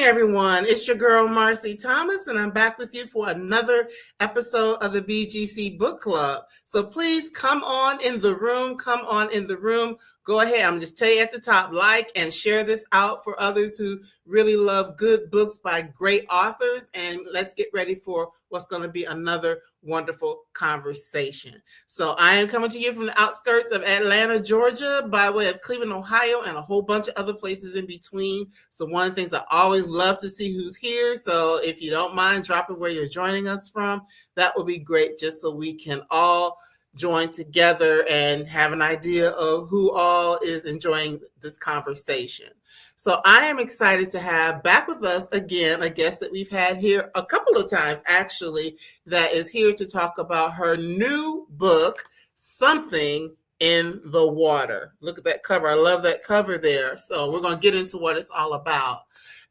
everyone. It's your girl, Marcy Thomas, and I'm back with you for another episode of the BGC Book Club. So please come on in the room. Come on in the room. Go ahead. I'm just tell you at the top, like and share this out for others who really love good books by great authors. And let's get ready for what's going to be another wonderful conversation. So I am coming to you from the outskirts of Atlanta, Georgia, by way of Cleveland, Ohio, and a whole bunch of other places in between. So one of the things I always love to see who's here. So if you don't mind dropping where you're joining us from, that would be great, just so we can all join together and have an idea of who all is enjoying this conversation. So I am excited to have back with us again a guest that we've had here a couple of times, actually, that is here to talk about her new book, Something in the Water. Look at that cover. I love that cover there. So we're going to get into what it's all about.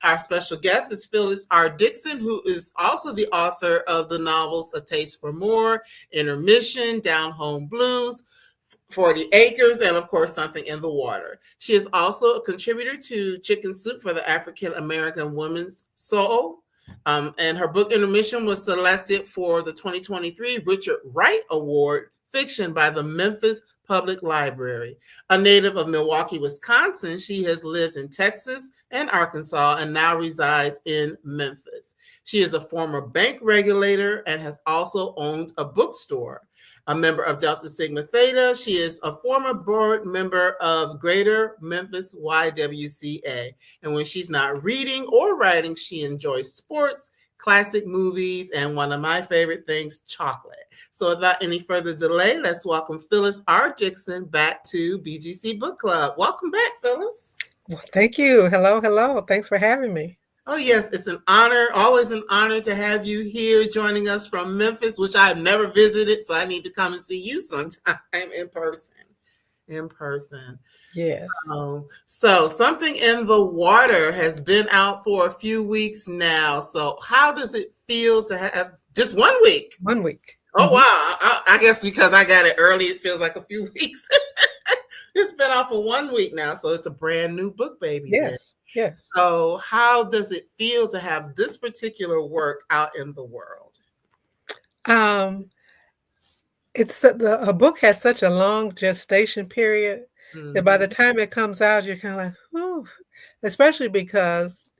Our special guest is Phyllis R. Dixon, who is also the author of the novels A Taste for More, Intermission, Down Home Blues, 40 Acres, and of course, Something in the Water. She is also a contributor to Chicken Soup for the African American Women's Soul. And her book Intermission was selected for the 2023 Richard Wright Award Fiction by the Memphis Public Library. A native of Milwaukee, Wisconsin, she has lived in Texas and Arkansas and now resides in Memphis. She is a former bank regulator and has also owned a bookstore. A member of Delta Sigma Theta, she is a former board member of Greater Memphis YWCA. And when she's not reading or writing, she enjoys sports, classic movies, and one of my favorite things, chocolate. So without any further delay, let's welcome Phyllis R. Dixon back to BGC Book Club. Welcome back, Phyllis. Well, thank you. Hello. Thanks for having me. Oh, yes, it's an honor, always an honor to have you here joining us from Memphis, which I've never visited, so I need to come and see you sometime in person. Yes. So Something in the Water has been out for a few weeks now. So how does it feel to have just 1 week? 1 week. Oh, wow. I guess because I got it early, it feels like a few weeks. It's been out for 1 week now, so it's a brand new book, baby. Yes. So how does it feel to have this particular work out in the world? It's a book has such a long gestation period that by the time it comes out, you're kind of like, oh, especially because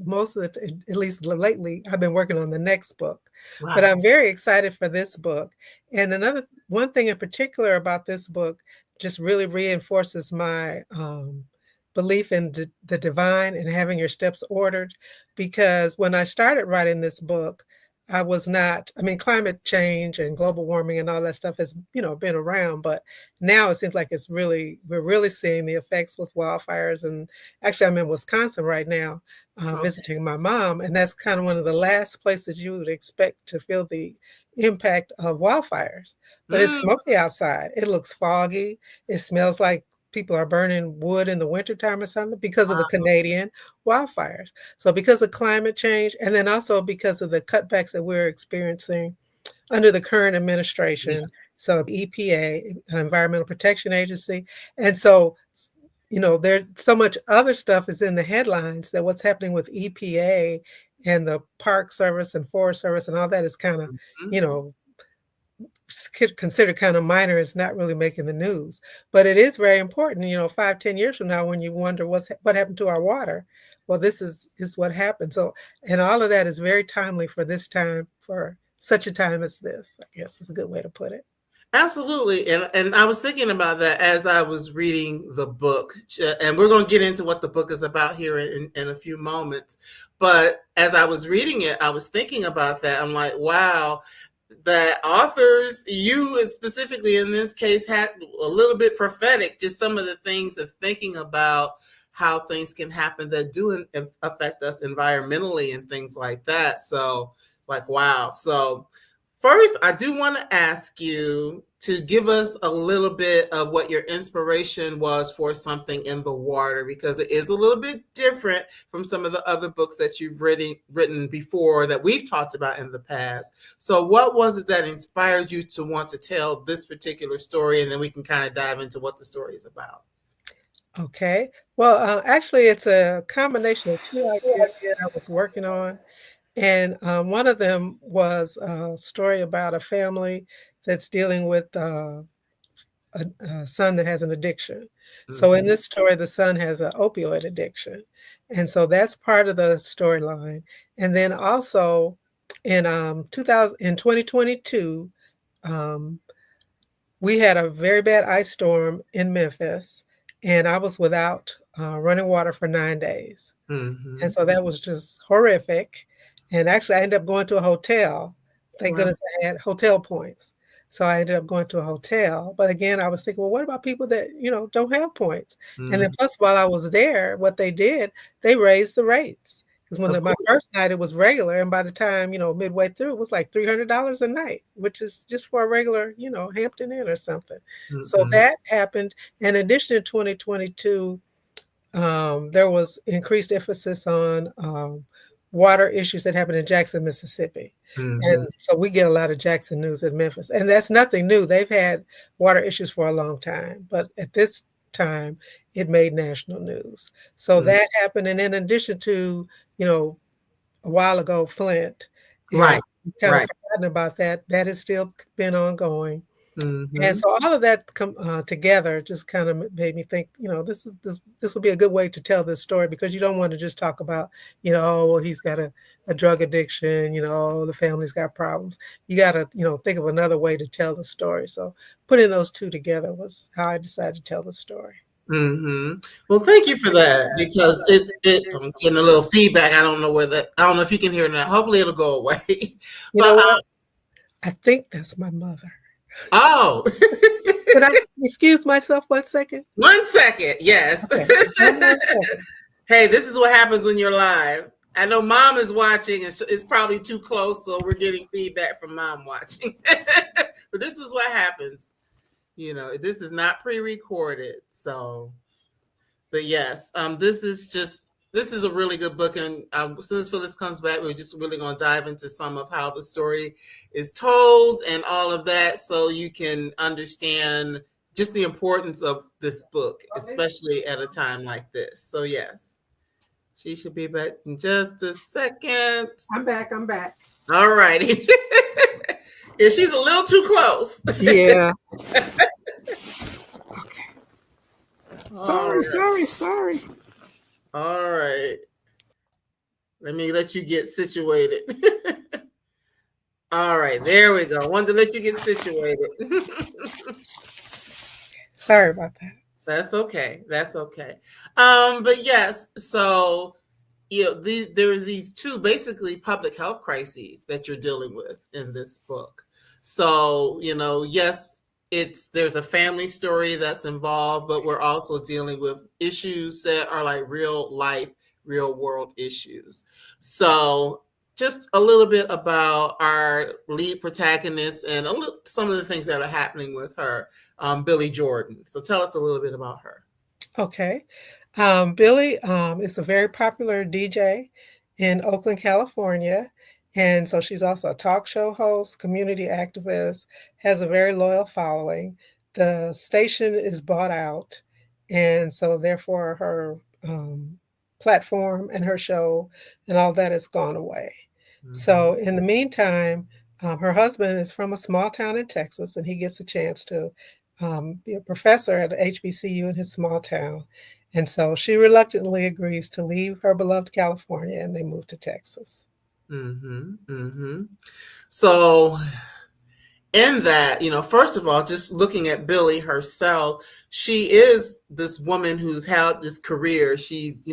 most of the, at least lately, I've been working on the next book. Right. But I'm very excited for this book. And one thing in particular about this book just really reinforces my belief in the divine and having your steps ordered. Because when I started writing this book, climate change and global warming and all that stuff has, been around, but now it seems like we're really seeing the effects with wildfires. And actually I'm in Wisconsin right now, visiting my mom. And that's kind of one of the last places you would expect to feel the impact of wildfires, but it's smoky outside. It looks foggy. It smells like people are burning wood in the wintertime or something because of the Canadian wildfires. So because of climate change, and then also because of the cutbacks that we're experiencing under the current administration. Yes. So EPA, Environmental Protection Agency. And so, there's so much other stuff is in the headlines that what's happening with EPA and the Park Service and Forest Service and all that is kind of, considered kind of minor. It's not really making the news, but it is very important. 5-10 years from now, when you wonder what happened to our water, well, this is what happened. So, and all of that is very timely for this time, for such a time as this, I guess is a good way to put it. Absolutely. And I was thinking about that as I was reading the book, and we're going to get into what the book is about here in a few moments. But as I was reading it, I was thinking about that. I'm like, wow, the authors, you specifically in this case, had a little bit prophetic, just some of the things of thinking about how things can happen that do affect us environmentally and things like that. So it's like, wow. So first, I do want to ask you to give us a little bit of what your inspiration was for Something in the Water, because it is a little bit different from some of the other books that you've written before that we've talked about in the past. So what was it that inspired you to want to tell this particular story? And then we can kind of dive into what the story is about. Okay. Well, actually, it's a combination of two ideas that I was working on. And one of them was a story about a family that's dealing with a son that has an addiction. So in Mm-hmm. this story, the son has an opioid addiction. And so that's part of the storyline. And then also in 2022, um, we had a very bad ice storm in Memphis, and I was without running water for 9 days. Mm-hmm. And so that was just horrific. And actually, I ended up going to a hotel. Thank Well, goodness I had hotel points. So I ended up going to a hotel. But again, I was thinking, well, what about people that, don't have points? And then mm, plus, while I was there, what they did, they raised the rates. Because of my course. first night, it was regular. And by the time, midway through, it was like $300 a night, which is just for a regular, Hampton Inn or something. So Mm-hmm. that happened. In addition, in 2022, there was increased emphasis on water issues that happened in Jackson, Mississippi. And Mm-hmm. so we get a lot of Jackson news in Memphis. And that's nothing new. They've had water issues for a long time. But at this time, it made national news. So Mm-hmm. that happened. And in addition to, you know, a while ago, Flint, and Right. kind of Right. forgotten about that, that has still been ongoing. And Mm-hmm. so all of that together just kind of made me think, this would be a good way to tell this story, because you don't want to just talk about, oh, well, he's got a drug addiction, oh, the family's got problems. You got to, think of another way to tell the story. So putting those two together was how I decided to tell the story. Mm-hmm. Well, thank you for that, because I'm getting a little feedback. I don't know if you can hear it now. Hopefully it'll go away. You know But what? I think that's my mother. oh, Could I excuse myself 1 second? 1 second. Yes. Okay. 1 second. Hey, this is what happens when you're live. I know mom is watching, and it's probably too close, so we're getting feedback from mom watching. But this is what happens. This is not pre-recorded. So, but yes, this is a really good book, and as soon as Phyllis comes back, we're just really going to dive into some of how the story is told and all of that, so you can understand just the importance of this book, especially at a time like this. So yes, she should be back in just a second. I'm back. I'm back. All righty. Yeah, she's a little too close. Yeah. All right. Sorry. All right. Let me let you get situated. All right, there we go. Wanted to let you get situated. Sorry about that. That's okay. That's okay. But yes, so there's these two basically public health crises that you're dealing with in this book. So, yes, there's a family story that's involved, but we're also dealing with issues that are like real life, real world issues. So just a little bit about our lead protagonist and some of the things that are happening with her, Billie Jordan. So tell us a little bit about her. Okay. Billie is a very popular DJ in Oakland, California. And so she's also a talk show host, community activist, has a very loyal following. The station is bought out. And so therefore her platform and her show and all that has gone away. So in the meantime, her husband is from a small town in Texas, and he gets a chance to be a professor at HBCU in his small town. And so she reluctantly agrees to leave her beloved California, and they move to Texas. Mm-hmm. Mm-hmm. So in that, first of all, just looking at Billie herself, she is this woman who's had this career. She's,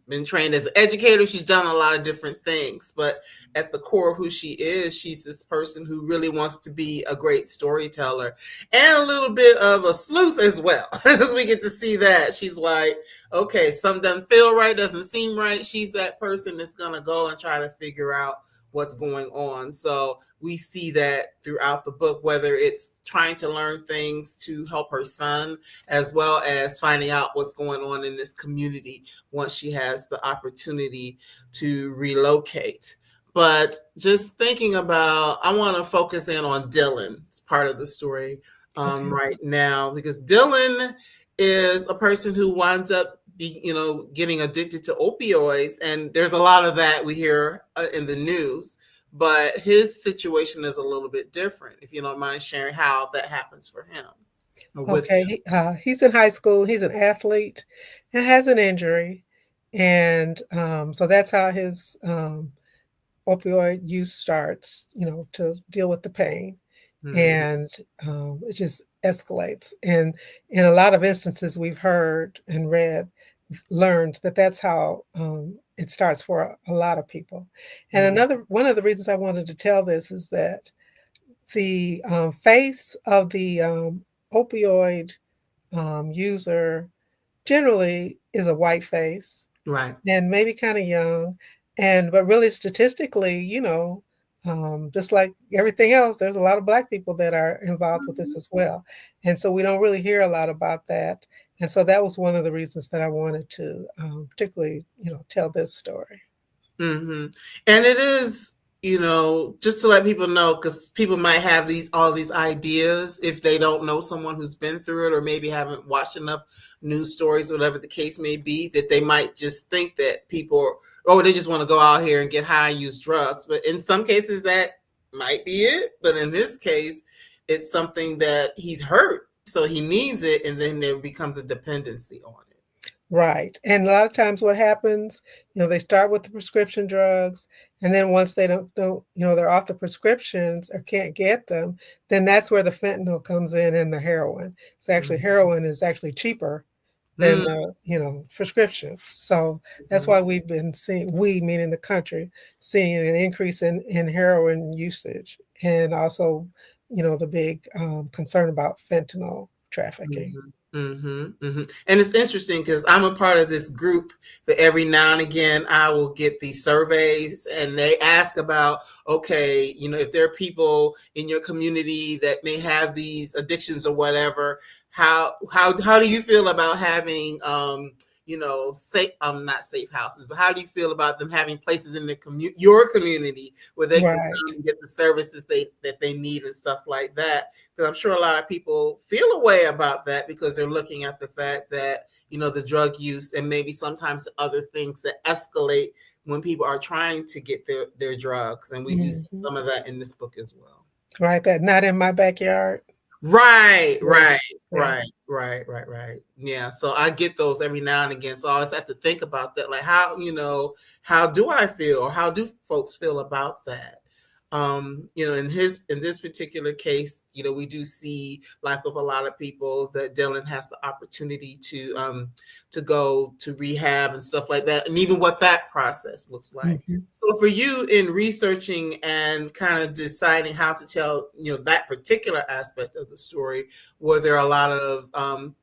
been trained as an educator. She's done a lot of different things, but at the core of who she is, she's this person who really wants to be a great storyteller and a little bit of a sleuth as well. As we get to see that, she's like, okay, something doesn't feel right, doesn't seem right. She's that person that's going to go and try to figure out what's going on. So we see that throughout the book, whether it's trying to learn things to help her son, as well as finding out what's going on in this community once she has the opportunity to relocate. But just thinking about, I want to focus in on Dylan's part of the story Okay. right now, because Dylan is a person who winds up getting addicted to opioids, and there's a lot of that we hear in the news. But his situation is a little bit different. If you don't mind sharing how that happens for him or with him. Okay, he's in high school. He's an athlete and has an injury, and so that's how his opioid use starts. To deal with the pain, and it just escalates. And in a lot of instances, we've heard and learned that that's how it starts for a lot of people. And one of the reasons I wanted to tell this is that the face of the opioid user generally is a white face, Right. and maybe kind of young, but really statistically, just like everything else, there's a lot of Black people that are involved with this as well, and so we don't really hear a lot about that. And so that was one of the reasons that I wanted to particularly, tell this story. And it is, just to let people know, because people might have all these ideas if they don't know someone who's been through it, or maybe haven't watched enough news stories, whatever the case may be, that they might just think that people, they just want to go out here and get high and use drugs. But in some cases that might be it. But in this case, it's something that he's hurt, so he needs it, and then there becomes a dependency on it. Right. And a lot of times what happens, they start with the prescription drugs, and then once they don't, they're off the prescriptions or can't get them, then that's where the fentanyl comes in and the heroin. So actually heroin is actually cheaper than the, prescriptions. So that's why we've been seeing, we meaning the country, seeing an increase in heroin usage, and also, the big concern about fentanyl trafficking. And it's interesting because I'm a part of this group that every now and again I will get these surveys, and they ask about, okay, if there are people in your community that may have these addictions or whatever, how do you feel about having safe, not safe houses, but how do you feel about them having places in your community where they can come and get the services that they need and stuff like that? Because I'm sure a lot of people feel a way about that because they're looking at the fact that, the drug use and maybe sometimes other things that escalate when people are trying to get their drugs. And we do see some of that in this book as well. Right. That not in my backyard. Right. Yeah. So I get those every now and again. So I always have to think about that. Like how do I feel, or how do folks feel about that? In this particular case, we do see, like with a lot of people, that Dylan has the opportunity to go to rehab and stuff like that, and even what that process looks like. So for you, in researching and kind of deciding how to tell, that particular aspect of the story, were there a lot of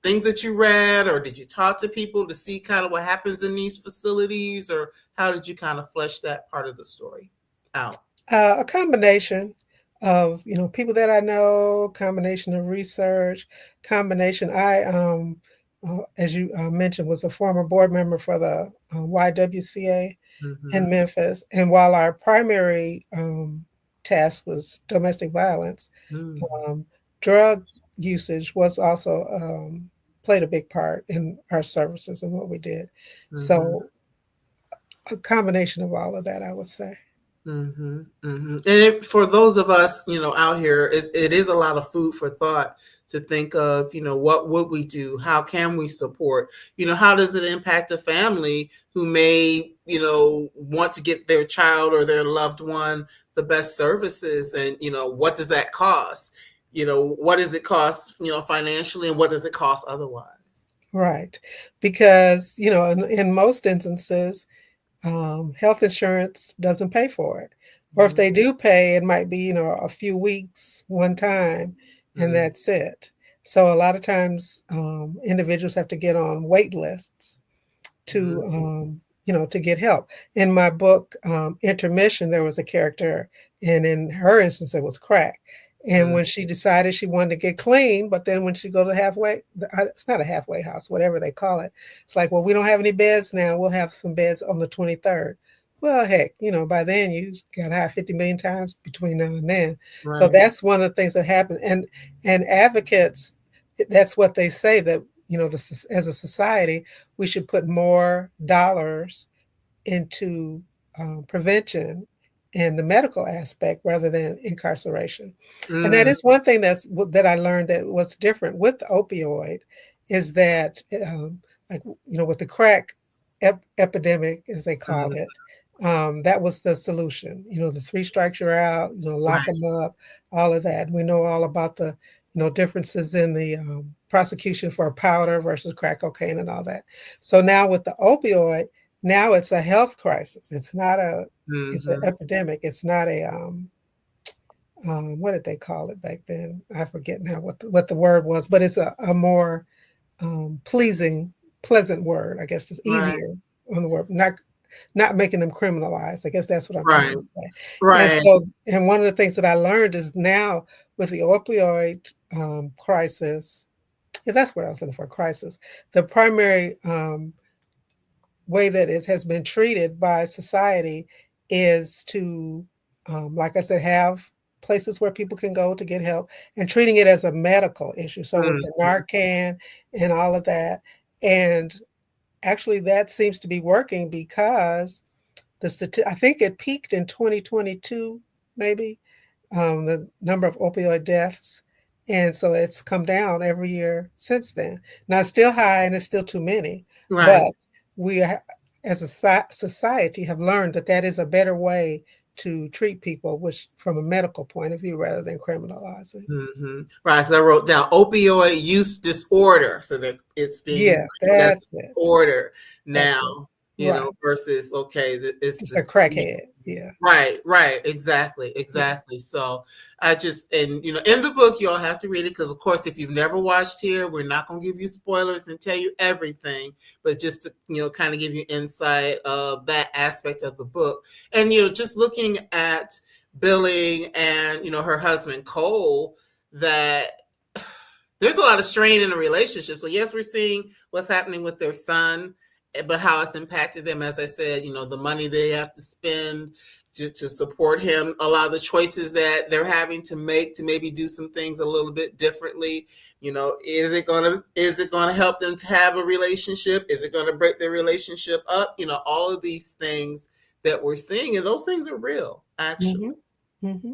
things that you read, or did you talk to people to see kind of what happens in these facilities, or how did you kind of flesh that part of the story out? A combination of, people that I know, combination of research, combination. I, as you mentioned, was a former board member for the YWCA in Memphis. And while our primary task was domestic violence, drug usage was also played a big part in our services and what we did. So a combination of all of that, I would say. And for those of us, out here, it is a lot of food for thought to think of, what would we do? How can we support? How does it impact a family who may, want to get their child or their loved one the best services? And, what does that cost? What does it cost, financially, and what does it cost otherwise? Right. Because, in most instances, health insurance doesn't pay for it. Or if they do pay, it might be, a few weeks one time, and that's it. So a lot of times individuals have to get on wait lists to, to get help. In my book, Intermission, there was a character, and in her instance, it was crack. And when she decided she wanted to get clean, but then when she go to it's not a halfway house, whatever they call it. It's like, well, we don't have any beds now. We'll have some beds on the 23rd. Well, heck, by then you got high 50 million times between now and then. Right. So that's one of the things that happen. And advocates, that's what they say, that as a society, we should put more dollars into prevention and the medical aspect rather than incarceration. And that Mm, is one thing that I learned that what's different with the opioid is that, like, with the crack epidemic, as they called mhm. it, that was the solution. The three strikes you're out, lock Right. them up, all of that. We know all about the, differences in the prosecution for powder versus crack cocaine and all that. So now with the opioid, now it's a health crisis. It's an Mhm. epidemic. It's not a what did they call it back then? I forget now what the word was, but it's a more pleasant word. I guess it's Right. easier on the word, not making them criminalized. I guess that's what I'm trying Right. to say. And Right. so, and one of the things that I learned is now with the opioid crisis, yeah, that's what I was looking for, crisis. The primary way that it has been treated by society is to, like I said, have places where people can go to get help and treating it as a medical issue. So with the Mhm. Narcan and all of that, and actually that seems to be working because I think it peaked in 2022, maybe, the number of opioid deaths. And so it's come down every year since then. Now it's still high and it's still too many, Right. but we as a society have learned that that is a better way to treat people, which from a medical point of view, rather than criminalizing. Right. Because I wrote down opioid use disorder, so that it's being Yeah, labeled as that's it. disorder That's it. now. Right. Versus okay, it's It's a this. crackhead. Yeah. Right, right, exactly, Yes. exactly. So I just, and in the book, you all have to read it because, of course, if you've never watched here, we're not going to give you spoilers and tell you everything, but just to, kind of give you insight of that aspect of the book. And, just looking at Billie and, her husband, Cole, that there's a lot of strain in the relationship. So yes, we're seeing what's happening with their son, but how it's impacted them. As I said, the money they have to spend to support him, a lot of the choices that they're having to make to maybe do some things a little bit differently. Is it gonna help them to have a relationship? Is it gonna break their relationship up? All of these things that we're seeing, and those things are real, actually. Hmm. Hmm.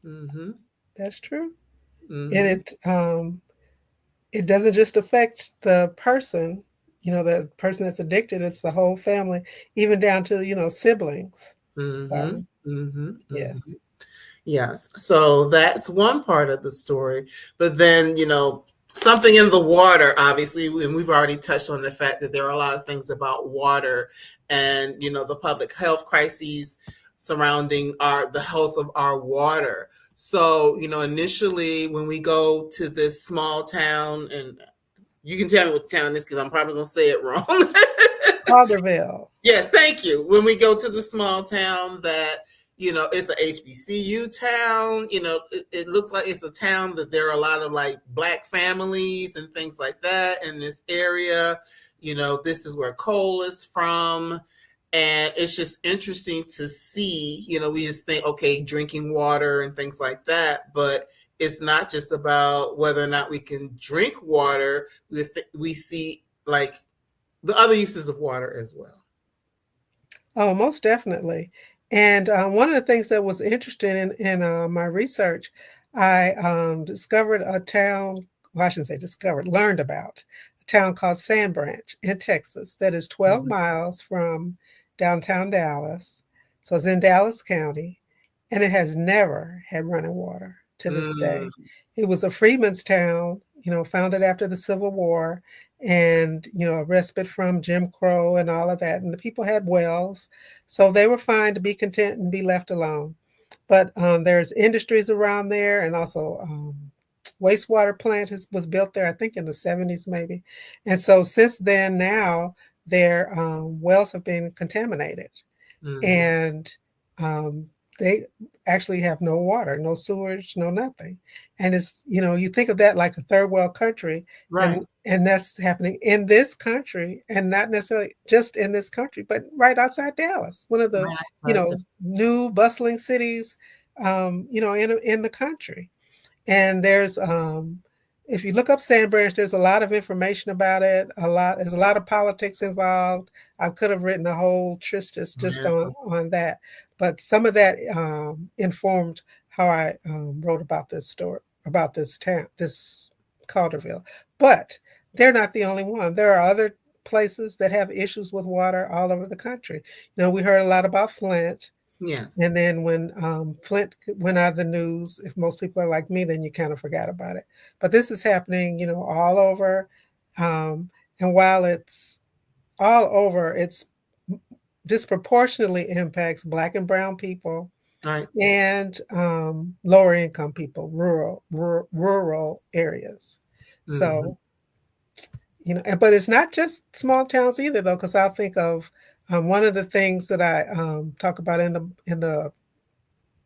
Mm-hmm. That's true. And Mm-hmm. it doesn't just affect the person, the person that's addicted, it's the whole family, even down to, siblings. Mm-hmm. So, Mm-hmm. Mm-hmm. yes. Yes. So that's one part of the story. But then, something in the water, obviously, and we've already touched on the fact that there are a lot of things about water and, the public health crises surrounding the health of our water. So, initially when we go to this small town, and you can tell me what the town is because I'm probably going to say it wrong. Calderville. Yes, thank you. When we go to the small town that, it's a HBCU town, it looks like it's a town that there are a lot of like Black families and things like that in this area. This is where Cole is from. And it's just interesting to see, we just think, okay, drinking water and things like that. But it's not just about whether or not we can drink water. We see like the other uses of water as well. Oh, most definitely. And one of the things that was interesting in my research, I discovered a town, well, I shouldn't say discovered, learned about a town called Sand Branch in Texas that is 12 Mhm. miles from downtown Dallas. So it's in Dallas County, and it has never had running water to this Mm, day. It was a freedmen's town, founded after the Civil War, and a respite from Jim Crow and all of that. And the people had wells, so they were fine to be content and be left alone. But there's industries around there, and also wastewater plant was built there, I think in the 70s maybe. And so since then, now their wells have been contaminated, mhm. and um, they actually have no water, no sewage, no nothing. And it's, you think of that like a third world country, Right. and that's happening in this country, and not necessarily just in this country, but right outside Dallas, one of the, Right outside the new bustling cities, in the country. And there's if you look up Sand Branch, there's a lot of information about it. There's a lot of politics involved. I could have written a whole tristis just Yeah. on that, but some of that informed how I wrote about this story, about this town, this Calderville. But they're not the only one. There are other places that have issues with water all over the country. We heard a lot about Flint. Yes. And then when Flint went out of the news, if most people are like me, then you kind of forgot about it. But this is happening, all over. And while it's all over, it's disproportionately impacts Black and Brown people Right. and lower income people, rural areas. So, but it's not just small towns either, though, because I'll think of one of the things that I talk about in the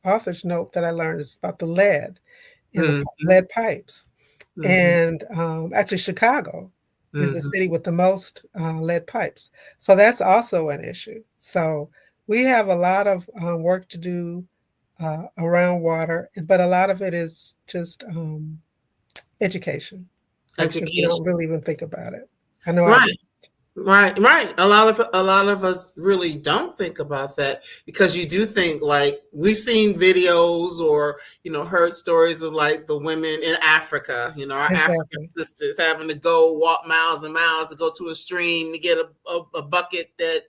author's note that I learned is about the lead in the lead pipes. And actually, Chicago is the city with the most lead pipes. So that's also an issue. So we have a lot of work to do around water, but a lot of it is just education. Like so we don't really even think about it. I know right. Right. A lot of us really don't think about that because you do think like we've seen videos or heard stories of like the women in Africa, our African sisters having to go walk miles and miles to go to a stream to get a bucket that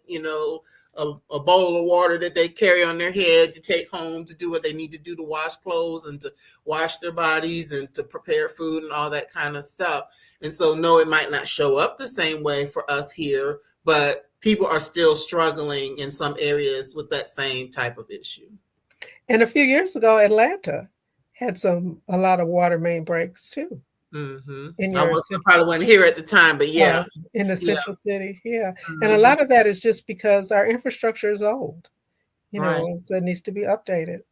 a bowl of water that they carry on their head to take home to do what they need to do to wash clothes and to wash their bodies and to prepare food and all that kind of stuff. And so, no, it might not show up the same way for us here, but people are still struggling in some areas with that same type of issue. And a few years ago, Atlanta had a lot of water main breaks too. I probably wasn't here at the time, but yeah. In the central city, yeah. And a lot of that is just because our infrastructure is old, so it needs to be updated.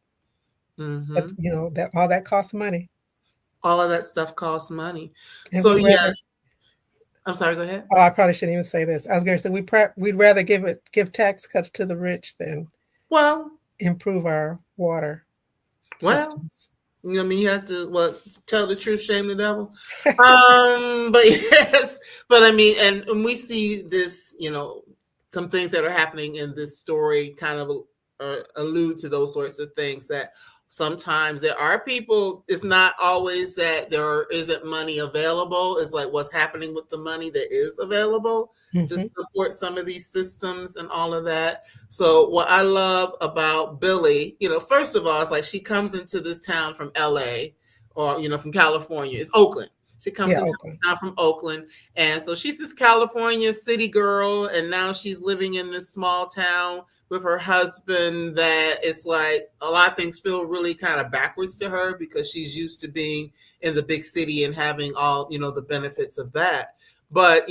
But, that all that costs money. All of that stuff costs money. And so yes, I'm sorry, go ahead. Oh, I probably shouldn't even say this. I was going to say we'd rather give tax cuts to the rich than improve our water systems. You have to tell the truth, shame the devil. But yes, but I mean, and we see this, some things that are happening in this story kind of allude to those sorts of things that sometimes there are people, it's not always that there isn't money available. It's like what's happening with the money that is available to support some of these systems and all of that. So what I love about Billie, first of all, it's like she comes into this town from LA or, from California. It's Oakland. She comes into town from Oakland. And so she's this California city girl. And now she's living in this small town with her husband that it's like a lot of things feel really kind of backwards to her because she's used to being in the big city and having all, the benefits of that. But,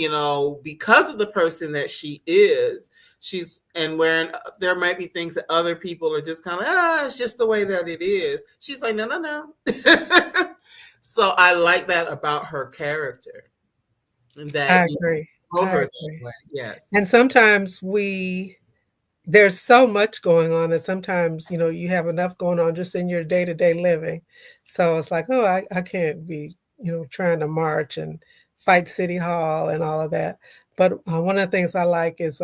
because of the person that she is, where there might be things that other people are just kind of, it's just the way that it is. She's like, no. So I like that about her character. And that I agree. That way. Yes. And sometimes there's so much going on that sometimes, you have enough going on just in your day-to-day living. So it's like, I can't be, trying to march and fight City Hall and all of that. But one of the things I like is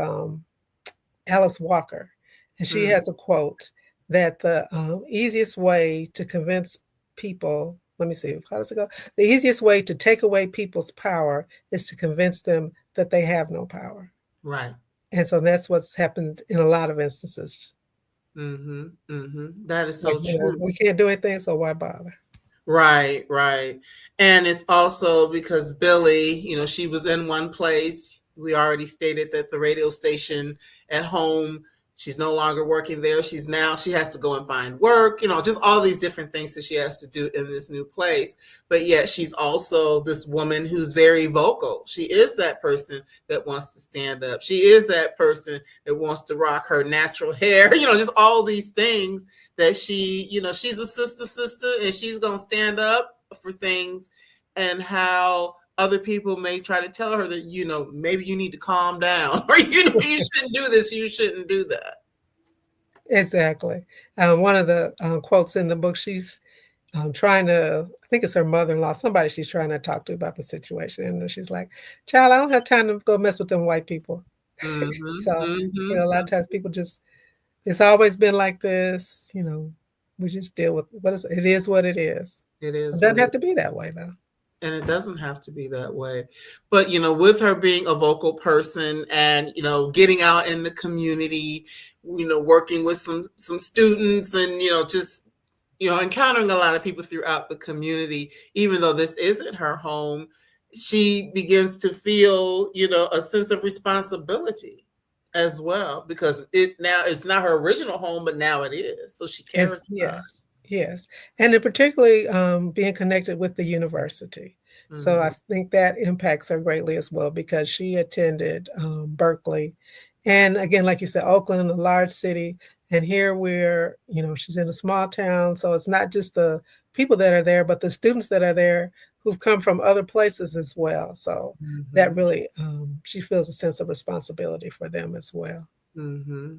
Alice Walker. And she has a quote that the easiest way to convince people, let me see, how does it go? The easiest way to take away people's power is to convince them that they have no power. Right. And so that's what's happened in a lot of instances. That is so true. We can't do anything, so why bother? Right. And it's also because Billie, she was in one place. We already stated that the radio station at home, she's no longer working there. She has to go and find work, just all these different things that she has to do in this new place. But yet she's also this woman who's very vocal. She is that person that wants to stand up. She is that person that wants to rock her natural hair, just all these things that she's a sister and she's going to stand up for things, and how other people may try to tell her that, maybe you need to calm down or, you shouldn't do this. You shouldn't do that. Exactly. One of the quotes in the book, she's trying to, I think it's her mother-in-law, somebody she's trying to talk to about the situation. And she's like, child, I don't have time to go mess with them white people. Mm-hmm. So, Mm-hmm. a lot of times people just, it's always been like this, we just deal with it is what it is. It It is what doesn't it have to be that way though. and it doesn't have to be that way. But with her being a vocal person and getting out in the community, working with some students and just encountering a lot of people throughout the community, even though this isn't her home, she begins to feel a sense of responsibility as well, because it's not her original home, but now it is, so she It's, cares about yes, yes. And in particularly being connected with the university. it. So I Mm-hmm. think that impacts her greatly as well because she attended Berkeley. And again, like you said, Oakland, a large city. And here she's in a small town. So it's not just the people that are there, but the students that are there who've come from other places as well. So that Mm-hmm. really, she feels a sense of responsibility for them as well. Mm-hmm.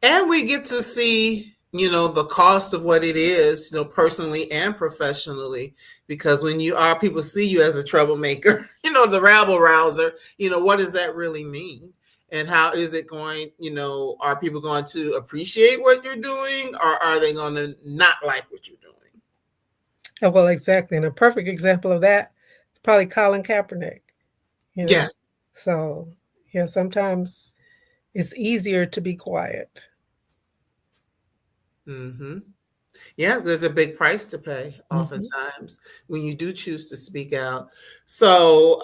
And we get to see the cost of what it is, personally and professionally, because when people see you as a troublemaker, the rabble rouser, what does that really mean? And how is it going, are people going to appreciate what you're doing, or are they going to not like what you're doing? Well, exactly. And a perfect example of that is probably Colin Kaepernick, you know. Yes. So, yeah, sometimes it's easier to be quiet. Mm-hmm. Yeah, there's a big price to pay Hmm. oftentimes when you do choose to speak out. So,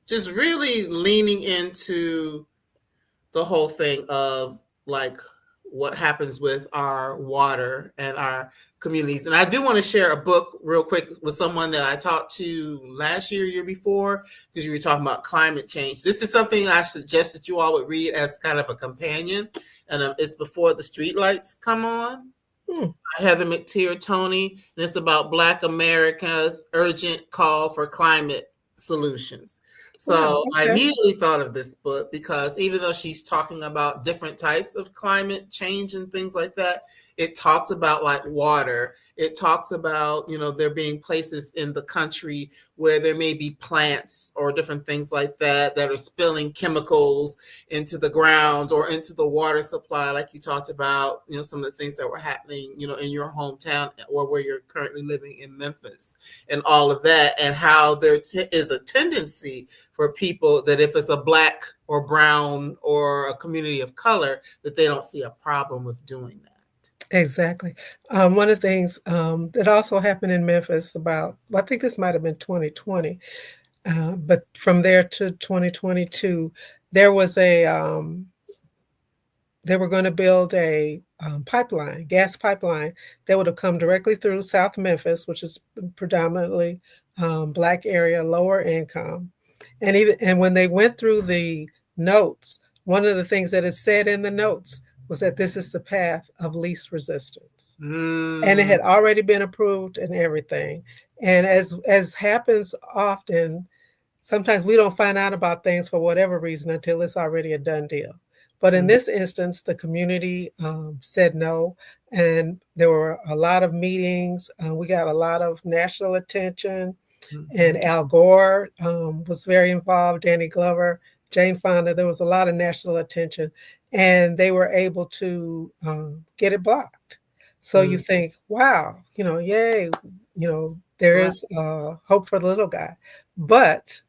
just really leaning into the whole thing of like what happens with our water and our communities. And I do want to share a book real quick with someone that I talked to last year before, because you were talking about climate change. This is something I suggest that you all would read as kind of a companion, and it's Before the Streetlights Come On. Hmm. Heather McTeer Tony, and it's about Black America's urgent call for climate solutions. Wow. So I Okay. immediately thought of this book because even though she's talking about different types of climate change and things like that, it talks about like water. It talks about, there being places in the country where there may be plants or different things like that are spilling chemicals into the ground or into the water supply, like you talked about, some of the things that were happening, in your hometown or where you're currently living in Memphis and all of that, and how there is a tendency for people that if it's a Black or brown or a community of color, that they don't see a problem with doing that. Exactly. One of the things that also happened in Memphis I think this might have been 2020, but from there to 2022, there was they were going to build a gas pipeline that would have come directly through South Memphis, which is predominantly Black area, lower income. And when they went through the notes, one of the things that it said in the notes was that this is the path of least resistance. And it Mm, had already been approved and everything. And as happens often, sometimes we don't find out about things for whatever reason until it's already a done deal. But in mm, this instance, the community said no, and there were a lot of meetings. We got a lot of national attention, mhm, and Al Gore was very involved, Danny Glover, Jane Fonda. There was a lot of national attention, and they were able to get it blocked. So you mm. think, wow, yay, there Right. is hope for the little guy. But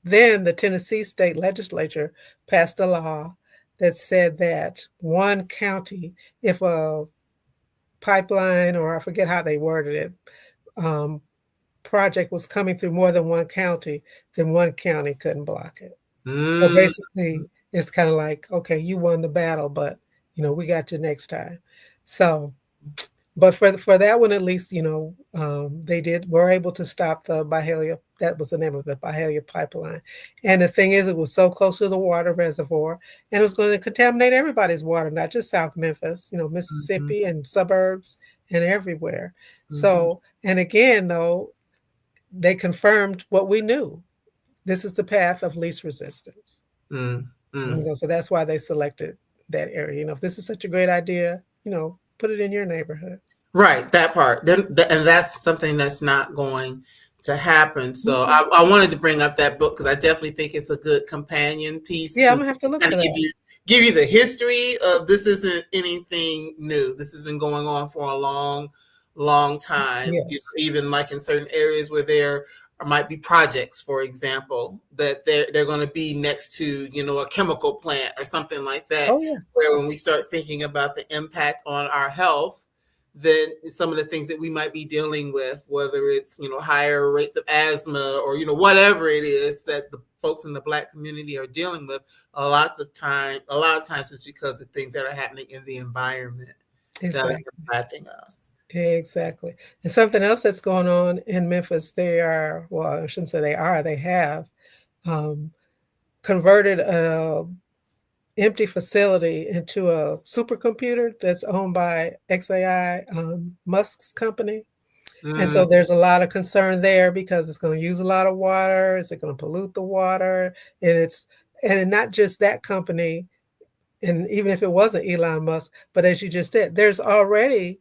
then the Tennessee state legislature passed a law that said that one county, if a pipeline, or I forget how they worded it, um, project was coming through more than one county, then one county couldn't block it. So Mm, basically, it's kind of like, okay, you won the battle, but we got you next time. So but for that one, at least, they were able to stop the Byhalia. That was the name of the Byhalia pipeline. And the thing is, it was so close to the water reservoir, and it was going to contaminate everybody's water, not just South Memphis, mhm, Mississippi and suburbs and everywhere. mhm, So, and again, though, they confirmed what we knew. This is the path of least resistance. mm, mm. So that's why they selected that area. If this is such a great idea, put it in your neighborhood. Right, that part. And that's something that's not going to happen. So Mhm. I wanted to bring up that book because I definitely think it's a good companion piece Yeah, I'm to gonna have to look kind for of that. give you the history of this. Isn't anything new. This has been going on for a long time. Yes. Even like in certain areas where there might be projects, for example, that they're going to be next to a chemical plant or something like that. Oh yeah. Where when we start thinking about the impact on our health, then some of the things that we might be dealing with, whether it's higher rates of asthma or whatever it is that the folks in the Black community are dealing with, a lot of times it's because of things that are happening in the environment that are Exactly. impacting us. Exactly. And something else that's going on in Memphis, they are, well, I shouldn't say they are, they have um, converted a empty facility into a supercomputer that's owned by XAI, Musk's company. And Mm, so there's a lot of concern there because it's going to use a lot of water. Is it going to pollute the water? And not just that company, and even if it wasn't Elon Musk, but as you just did, there's already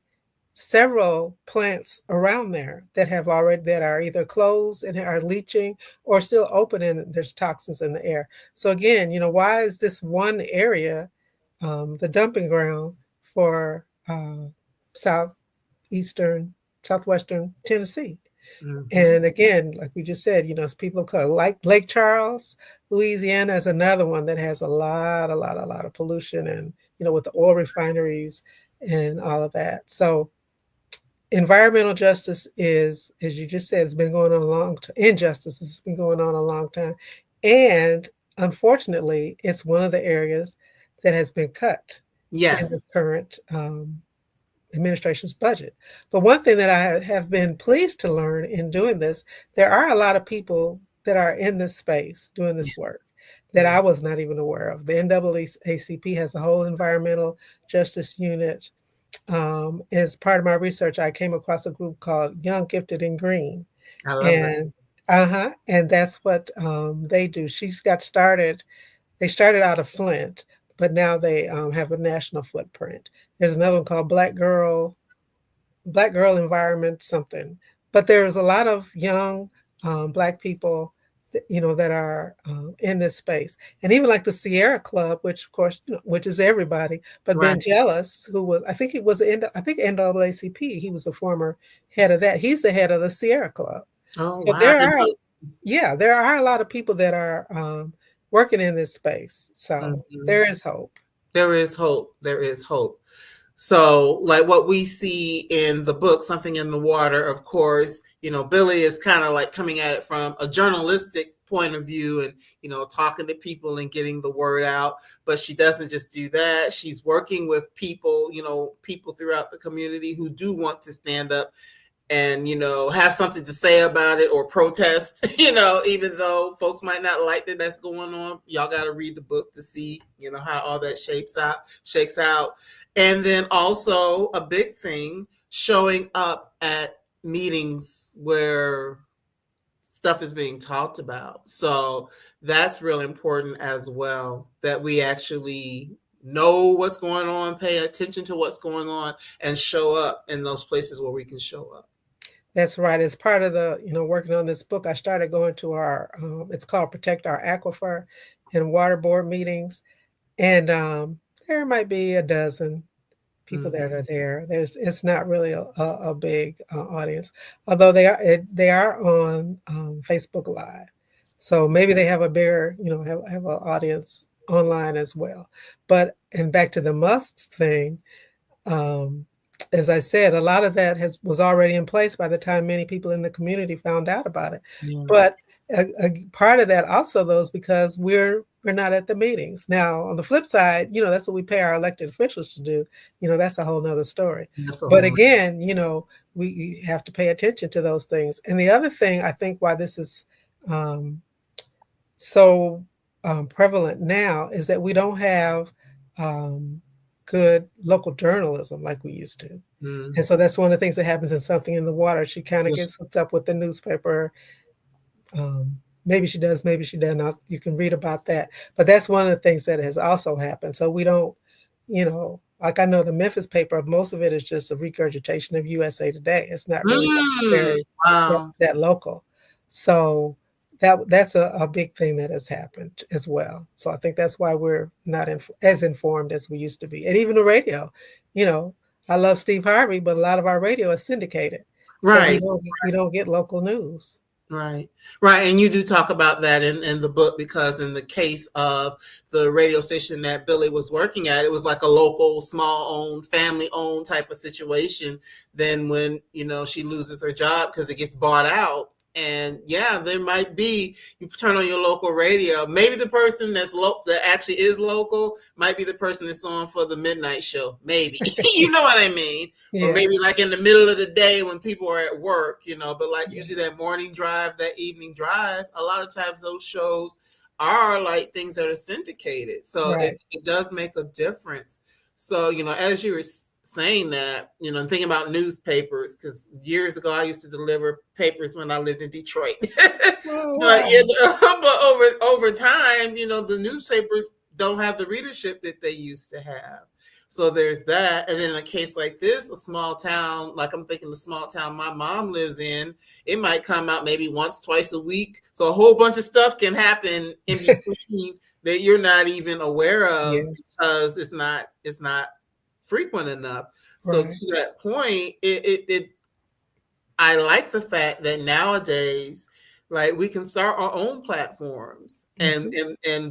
several plants around there that are either closed and are leaching or still open and there's toxins in the air. So again, why is this one area the dumping ground for southeastern, southwestern Tennessee? mhm. And again, like we just said, it's people of color. Like Lake Charles, Louisiana is another one that has a lot of pollution and, with the oil refineries and all of that. So environmental justice is, as you just said, it's been going on a long time. Injustice has been going on a long time. And unfortunately, it's one of the areas that has been cut in the Yes. current administration's budget. But one thing that I have been pleased to learn in doing this, there are a lot of people that are in this space doing this Yes. work that Yeah. I was not even aware of. The NAACP has a whole environmental justice unit. As part of my research, I came across a group called Young, Gifted, and Green, I love that. and and that's what they do. She's got started. They started out of Flint, but now they have a national footprint. There's another one called Black Girl Environment something. But there's a lot of young Black people, that are in this space, and even like the Sierra Club, which of course, which is everybody. But Ben Right. Jealous, who was, I think it was, I think NAACP. He was the former head of that. He's the head of the Sierra Club. Oh So wow. there are a lot of people that are working in this space. So Mhm. there is hope. There is hope. There is hope. So, like what we see in the book, Something in the Water, of course, Billie is kind of like coming at it from a journalistic point of view and, talking to people and getting the word out. But she doesn't just do that. She's working with people, people throughout the community who do want to stand up and have something to say about it or protest. Even though folks might not like that that's going on, y'all got to read the book to see how all that shakes out. And then also a big thing, showing up at meetings where stuff is being talked about. So that's real important as well, that we actually know what's going on, pay attention to what's going on, and show up in those places where we can show up. That's right. As part of the, working on this book, I started going to our, it's called Protect Our Aquifer and water board meetings. And there might be a dozen people that Mm-hmm. are there. It's not really a big audience, although they are on Facebook Live. So maybe they have a bigger, have an audience online as well. But, and back to the musts thing, um, as I said, a lot of that was already in place by the time many people in the community found out about it. Yeah. But a part of that also, though, is because we're not at the meetings. Now, on the flip side, that's what we pay our elected officials to do. That's a whole nother story. That's a But whole. again, we have to pay attention to those things. And the other thing I think why this is um, so prevalent now is that we don't have um, good local journalism like we used to. Mm. And so that's one of the things that happens in Something in the Water. She kind of Yeah. gets hooked up with the newspaper. Maybe she does, maybe she doesn't. You can read about that. But that's one of the things that has also happened. So we don't, like I know the Memphis paper, most of it is just a regurgitation of USA Today. It's not really necessarily Wow. that local. So that's a big thing that has happened as well. So I think that's why we're not as informed as we used to be. And even the radio, you know, I love Steve Harvey, but a lot of our radio is syndicated. So Right. we don't get local news. Right. Right. And you do talk about that in the book, because in the case of the radio station that Billie was working at, it was like a local, small owned, family owned type of situation. Then when, she loses her job because it gets bought out. And yeah, there might be, you turn on your local radio, maybe the person that actually is local might be the person that's on for the midnight show. Maybe, you know what I mean? Yeah. Or maybe like in the middle of the day when people are at work, but like usually that morning drive, that evening drive, a lot of times those shows are like things that are syndicated. So Right. it does make a difference. So, as you were saying that, thinking about newspapers, because years ago I used to deliver papers when I lived in Detroit. Oh, But, wow. but over time, the newspapers don't have the readership that they used to have. So there's that. And then in a case like this, a small town, like I'm thinking the small town my mom lives in, it might come out maybe once, twice a week. So a whole bunch of stuff can happen in between that you're not even aware of, Yes. because it's not frequent enough. So Right. to that point, I like the fact that nowadays, like, we can start our own platforms and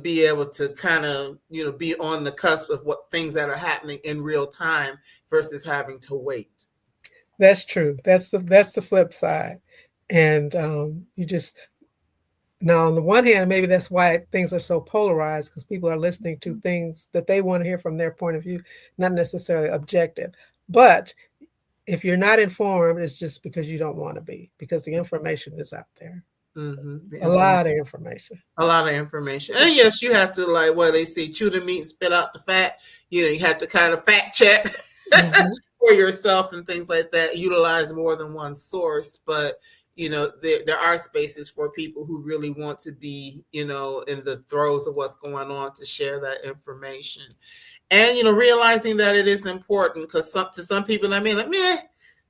be able to kind of, be on the cusp of what things that are happening in real time versus having to wait. That's true. That's the flip side. And you just, now on the one hand, maybe that's why things are so polarized, because people are listening to things that they want to hear from their point of view, not necessarily objective. But if you're not informed, it's just because you don't want to be, because the information is out there. A lot of information. A lot of information. And yes, you have to, like what they say, chew the meat and spit out the fat. You have to kind of fact check for yourself and things like that. Utilize more than one source. But, there are spaces for people who really want to be, in the throes of what's going on, to share that information. And, realizing that it is important, because to some people, I mean, like, meh,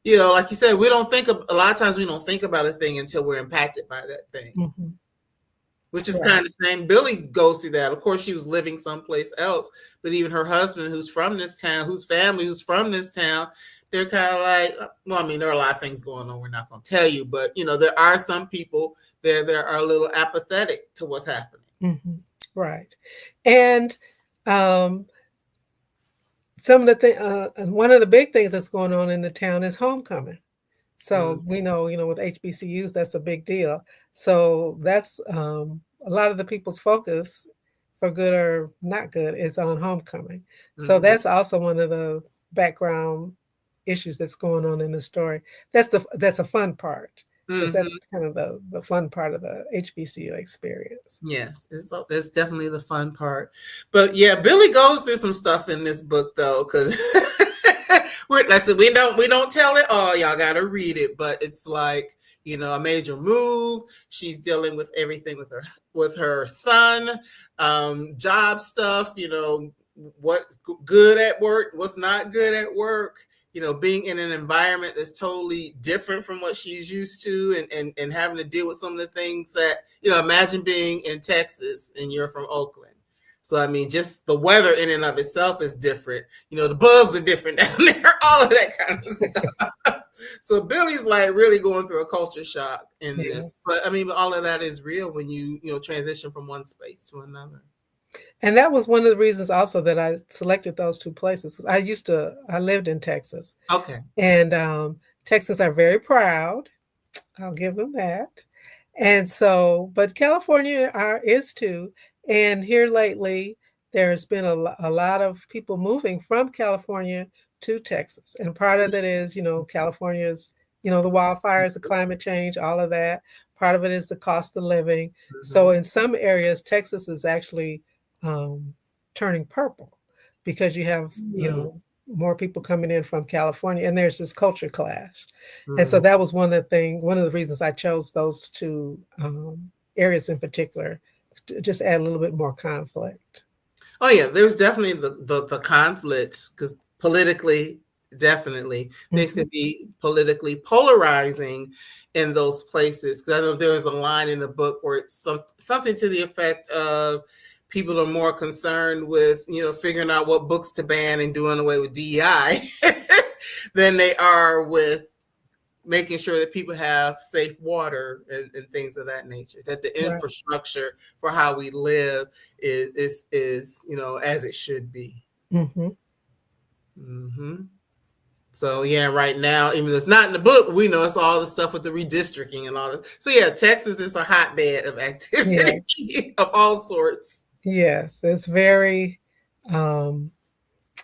like you said, a lot of times we don't think about a thing until we're impacted by that thing. Which is kind of the same. Billie goes through that. Of course, she was living someplace else, but even her husband, who's from this town, whose family who's from this town, they're kind of like, well, I mean, there are a lot of things going on we're not going to tell you, but, there are some people there that are a little apathetic to what's happening. Right. And some of the one of the big things that's going on in the town is homecoming. So we know, with HBCUs, that's a big deal. So that's a lot of the people's focus, for good or not good, is on homecoming. So that's also one of the background issues that's going on in the story. That's a fun part, because that's kind of the fun part of the HBCU experience. Yes, it's definitely the fun part. But yeah, Billie goes through some stuff in this book, though, because like I said, we don't tell it all. Y'all got to read it. But it's like, a major move. She's dealing with everything with her son, job stuff. What's good at work, what's not good at work. Being in an environment that's totally different from what she's used to, and having to deal with some of the things that, imagine being in Texas and you're from Oakland. So, I mean, just the weather in and of itself is different. The bugs are different down there, all of that kind of stuff. So Billie's like really going through a culture shock in this. But I mean, all of that is real when you transition from one space to another. And that was one of the reasons also that I selected those two places. I lived in Texas. Okay. And Texans are very proud. I'll give them that. And so, but California is too. And here lately, there's been a lot of people moving from California to Texas. And part of it is, California's, the wildfires, the climate change, all of that. Part of it is the cost of living. So in some areas, Texas is actually turning purple, because you have, more people coming in from California, and there's this culture clash. And so that was one of the reasons I chose those two areas in particular, to just add a little bit more conflict. Oh yeah, there's definitely the conflict, because politically, definitely. Things Mhm. can be politically polarizing in those places. Because I know there was a line in the book where it's something to the effect of people are more concerned with, figuring out what books to ban and doing away with DEI than they are with making sure that people have safe water and things of that nature. That the Right. infrastructure for how we live is as it should be. Mhm. Mm-hmm. So yeah, right now, even though it's not in the book, we know it's all the stuff with the redistricting and all that. So yeah, Texas is a hotbed of Yes. activity of all sorts. Yes. It's um,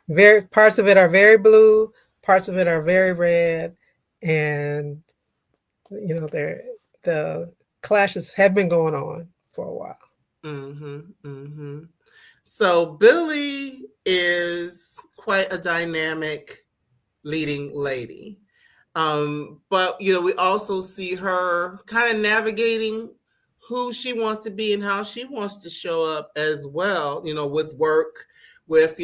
very parts of it are very blue, parts of it are very red, and they're the clashes have been going on for a while. Mm-hmm. Mm-hmm. So Billie is quite a dynamic leading lady. But we also see her kind of navigating who she wants to be and how she wants to show up as well, with work, with,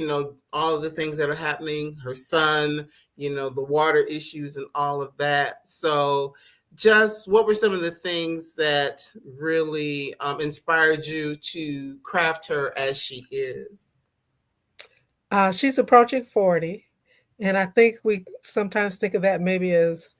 all of the things that are happening, her son, the water issues and all of that. So just what were some of the things that really inspired you to craft her as she is? She's approaching 40, and I think we sometimes think of that maybe as,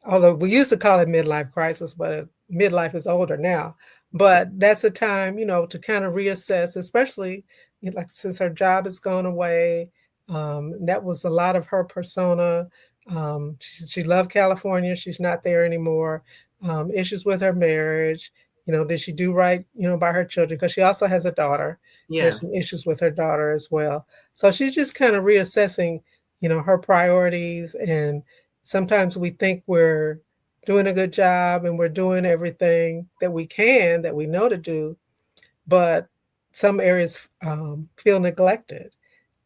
although we used to call it midlife crisis, but midlife is older now. But that's a time, to kind of reassess, especially like since her job has gone away. That was a lot of her persona. She loved California. She's not there anymore. Issues with her marriage. Did she do right, by her children? Because she also has a daughter. There's some Yes. issues with her daughter as well. So she's just kind of reassessing, her priorities, and sometimes we think we're doing a good job and we're doing everything that we can, that we know to do, but some areas feel neglected.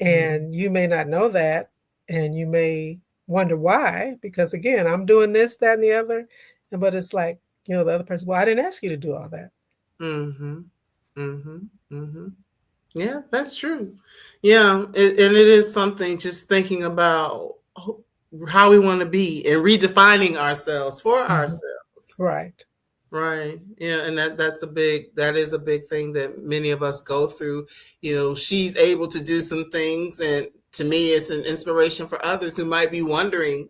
Mm-hmm. And you may not know that, and you may wonder why, because again, I'm doing this, that, and the other. But it's like, the other person, well, I didn't ask you to do all that. Mm-hmm. Mm-hmm. Mm-hmm. Yeah, that's true. Yeah, and it is something just thinking about how we want to be and redefining ourselves for Mhm. ourselves. Right. Right. Yeah, and that is a big thing that many of us go through. She's able to do some things, and to me it's an inspiration for others who might be wondering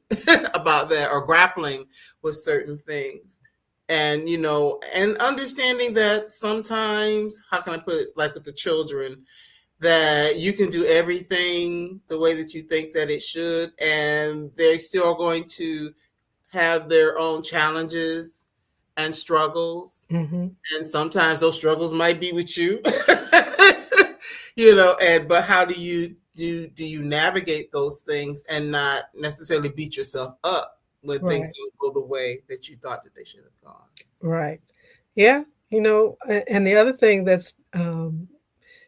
about that or grappling with certain things. And and understanding that sometimes, how can I put it, like with the children, that you can do everything the way that you think that it should, and they still are going to have their own challenges and struggles. Hmm. And sometimes those struggles might be with you, but how do you navigate those things and not necessarily beat yourself up when things Right. don't go the way that you thought that they should have gone? Right. Yeah. And the other thing that's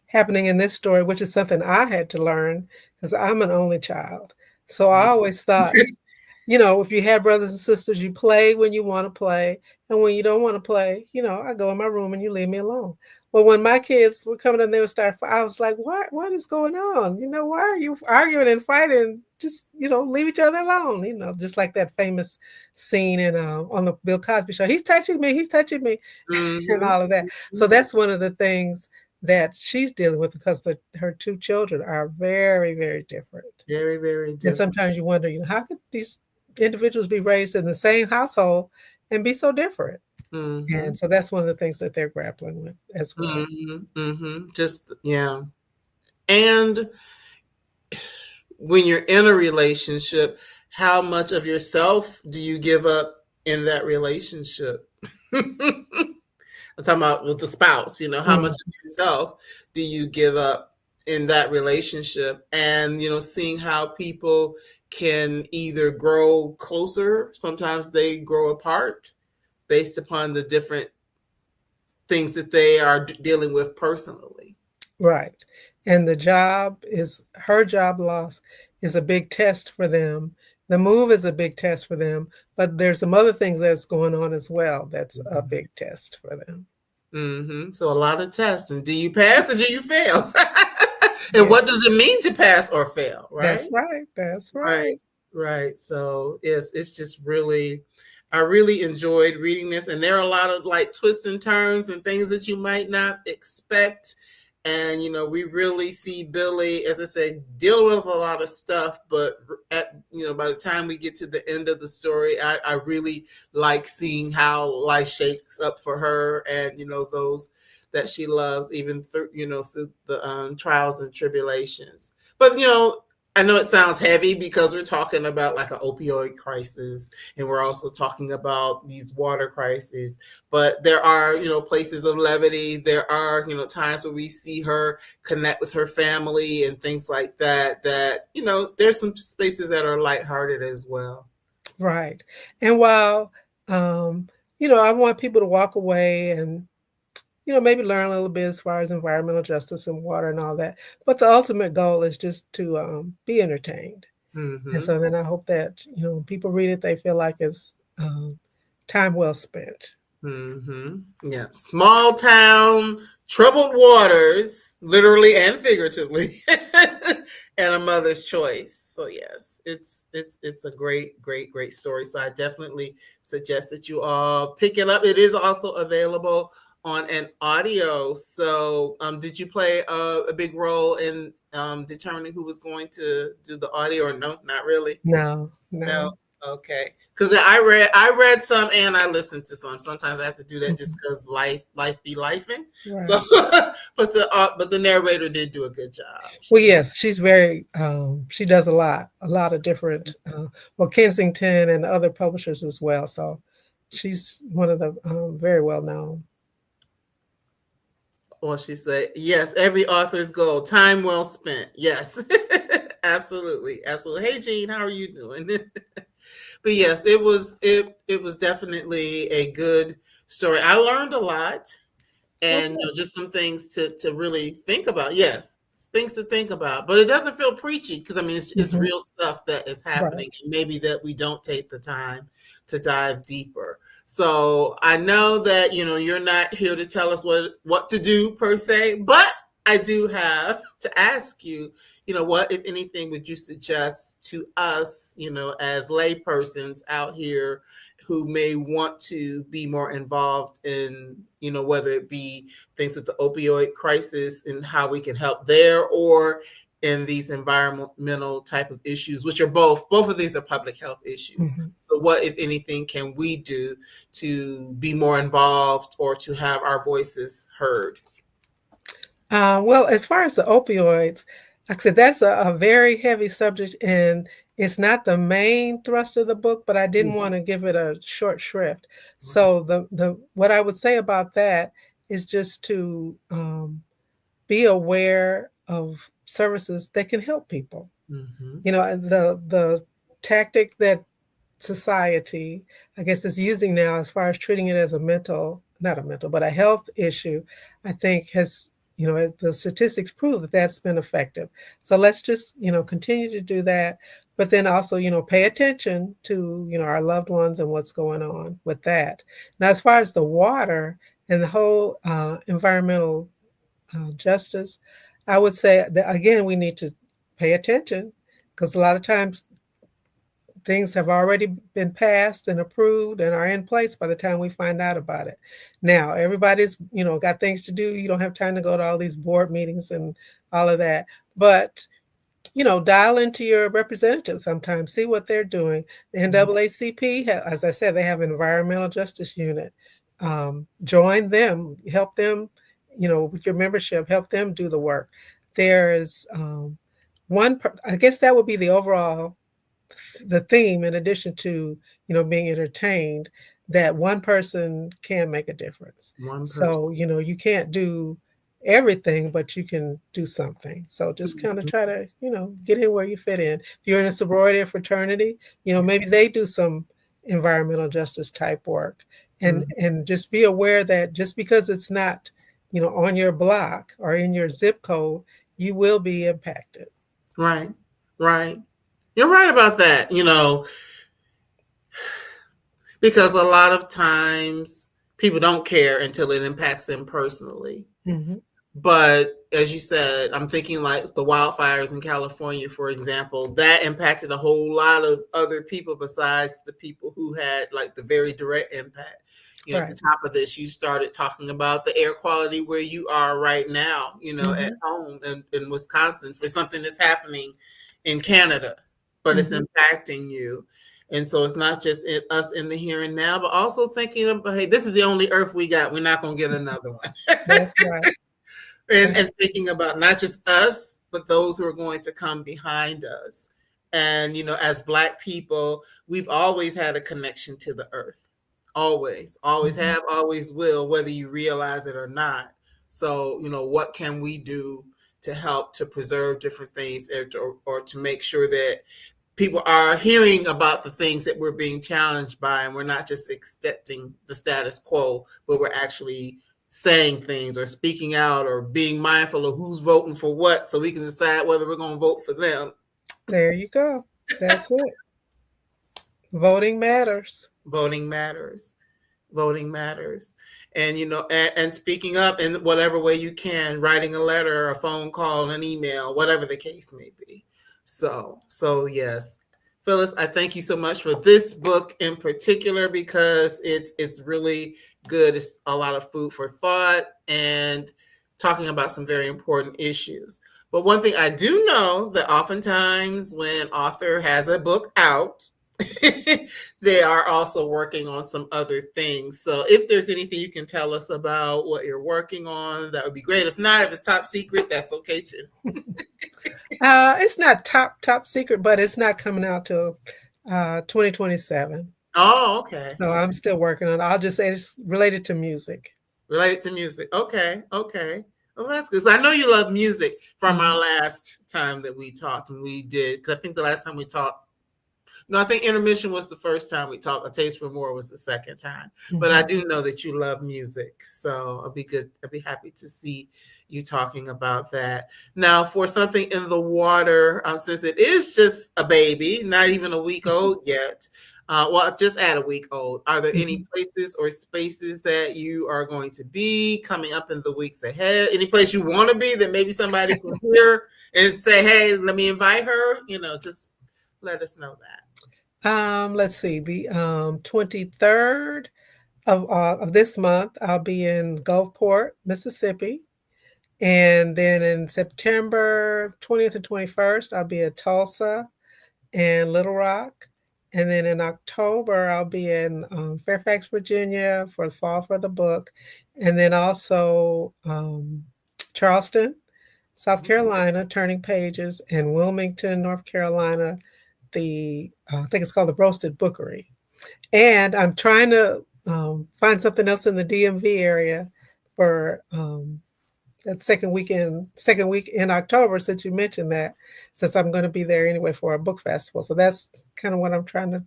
happening in this story, which is something I had to learn because I'm an only child. So I Me always thought, if you had brothers and sisters, you play when you want to play. And when you don't want to play, I go in my room and you leave me alone. Well, when my kids were coming and they would start, I was like, what is going on? Why are you arguing and fighting? Just, leave each other alone, just like that famous scene on the Bill Cosby show. He's touching me, and Mm-hmm. all of that. So that's one of the things that she's dealing with because her two children are very, very different. Very, very And different. sometimes you wonder, how could these individuals be raised in the same household and be so different? Mm-hmm. And so that's one of the things that they're grappling with as well. Mm-hmm. Mm-hmm. Just yeah. And when you're in a relationship, how much of yourself do you give up in that relationship? I'm talking about with the spouse, how much Mm, of yourself do you give up in that relationship? And, seeing how people can either grow closer, sometimes they grow apart based upon the different things that they are dealing with personally. right. And her job loss is a big test for them. The move is a big test for them, but there's some other things that's going on as well that's a big test for them. Mm-hmm. So a lot of tests, and do you pass or do you fail? And Yeah, what does it mean to pass or fail, right? that's right. That's Right, right. right. So it's just really, I really enjoyed reading this, and there are a lot of like twists and turns and things that you might not expect. And we really see Billy, as I said, dealing with a lot of stuff. But by the time we get to the end of the story, I really like seeing how life shakes up for her, and those that she loves, even through through the trials and tribulations. But I know it sounds heavy because we're talking about like an opioid crisis, and we're also talking about these water crises. But there are, places of levity. There are, times where we see her connect with her family and things like that. That, there's some spaces that are lighthearted as well. Right. And while, I want people to walk away and, maybe learn a little bit as far as environmental justice and water and all that. But the ultimate goal is just to be entertained. And Mm-hmm. so then I hope that, when people read it, they feel like it's time well spent. Mm-hmm. Yeah. Small town, troubled waters, literally and figuratively, and a mother's choice. So yes, it's a great story. So I definitely suggest that you all pick it up. It is also available on an audio. So did you play a big role in determining who was going to do the audio, or no, not really? No, No. no. Okay. Because I read some and I listened to some. Sometimes I have to do that just Mhm. because life be lifing. So, Right. but the narrator did do a good job. She Well, did. yes, she's very, she does a lot of different, well, Kensington and other publishers as well. So she's one of the very well known. Well, she said, yes, every author's goal, time well spent. Yes, absolutely, absolutely. Hey, Jean, how are you doing? But yes, it was definitely a good story. I learned a lot. And Okay. just some things to really think about. Yes, things to think about, but it doesn't feel preachy because I mean it's Mhm. real stuff that is happening, Right. and maybe that we don't take the time to dive deeper. So I know that you're not here to tell us what to do per se, but I do have to ask you, what, if anything, would you suggest to us, as laypersons out here who may want to be more involved in, whether it be things with the opioid crisis and how we can help there, or in these environmental type of issues, which are both of these are public health issues. Mhm. So what, if anything, can we do to be more involved or to have our voices heard? Well, as far as the opioids, like I said, that's a very heavy subject, and it's not the main thrust of the book, but I didn't want to give it a short shrift. So the what I would say about that is just to be aware of services that can help people. Mm-hmm. The tactic that society, I guess, is using now as far as treating it as a mental, not a mental, but a health issue, I think has, the statistics prove that that's been effective. So let's just, continue to do that, but then also, pay attention to, our loved ones and what's going on with that. Now, as far as the water and the whole environmental justice, I would say that again, we need to pay attention because a lot of times things have already been passed and approved and are in place by the time we find out about it. Now, everybody's, got things to do. You don't have time to go to all these board meetings and all of that. But, dial into your representative sometimes, see what they're doing. The NAACP, as I said, they have an environmental justice unit. Join them, help them, with your membership, help them do the work. There's I guess that would be the theme, in addition to being entertained, that one person can make a difference. One person. So you can't do everything, but you can do something. So just kind of try to get in where you fit in. If you're in a sorority or fraternity, maybe they do some environmental justice type work, and Mhm. just be aware that just because it's not on your block or in your zip code, you will be impacted. Right, right. You're right about that. Because a lot of times people don't care until it impacts them personally. Mhm. But as you said, I'm thinking like the wildfires in California, for example, that impacted a whole lot of other people besides the people who had like the very direct impact. You know, at the Right. top of this, you started talking about the air quality where you are right now, you know, at Mm-hmm. home in Wisconsin for something that's happening in Canada, but it's Mm-hmm. impacting you. And so it's not just us in the here and now, but also thinking about, hey, this is the only earth we got. We're not going to get another one. That's right. And thinking about not just us, but those who are going to come behind us. And, you know, as Black people, we've always had a connection to the earth. Always Mm-hmm. have, always will, whether you realize it or not. So, you know, what can we do to help to preserve different things or to make sure that people are hearing about the things that we're being challenged by, and we're not just accepting the status quo, but we're actually saying things or speaking out or being mindful of who's voting for what so we can decide whether we're going to vote for them. There you go. That's it. Voting matters. Voting matters. Voting matters. And, you know, and speaking up in whatever way you can, writing a letter, a phone call, an email, whatever the case may be. So yes. Phyllis, I thank you so much for this book in particular because it's really good. It's a lot of food for thought and talking about some very important issues. But one thing I do know that oftentimes when an author has a book out, they are also working on some other things. So if there's anything you can tell us about what you're working on, that would be great. If not, if it's top secret, that's okay too. It's not top secret, but it's not coming out till 2027. Oh, okay. So I'm Okay. still working on it. I'll just say it's related to music. Related to music. Okay. Okay. Well, that's good. So I know you love music from our Mhm. last time that we talked and we did, because I think the last time we talked, no, I think intermission was the first time we talked. A Taste for More was the second time. But I Mhm. do know that you love music. So I'll be good. I'll be happy to see you talking about that. Now, for something in the water, since it is just a baby, not even a week old yet, well, just at a week old, are there any Mhm. places or spaces that you are going to be coming up in the weeks ahead? Any place you want to be that maybe somebody can hear and say, hey, let me invite her? You know, just let us know that. Let's see, the 23rd of this month, I'll be in Gulfport, Mississippi. And then in September 20th to 21st, I'll be at Tulsa and Little Rock. And then in October, I'll be in Fairfax, Virginia for the Fall for the Book. And then also Charleston, South Carolina, Turning Pages, and Wilmington, North Carolina, I think it's called the Roasted Bookery. And I'm trying to find something else in the DMV area for that second week in October, since you mentioned that, since I'm going to be there anyway for a book festival. So that's kind of what I'm trying to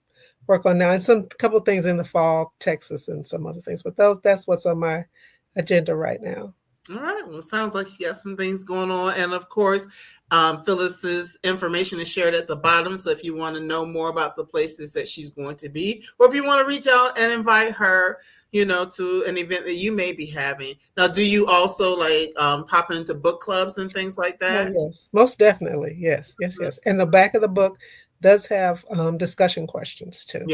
work on now, and some couple of things in the fall, Texas, and some other things. But that's what's on my agenda right now. All right. Well, it sounds like you got some things going on. And of course, Phyllis's information is shared at the bottom. So if you want to know more about the places that she's going to be, or if you want to reach out and invite her, you know, to an event that you may be having. Now, do you also like pop into book clubs and things like Oh that? yes, most definitely. Yes, yes, yes. And the back of the book does have discussion questions too.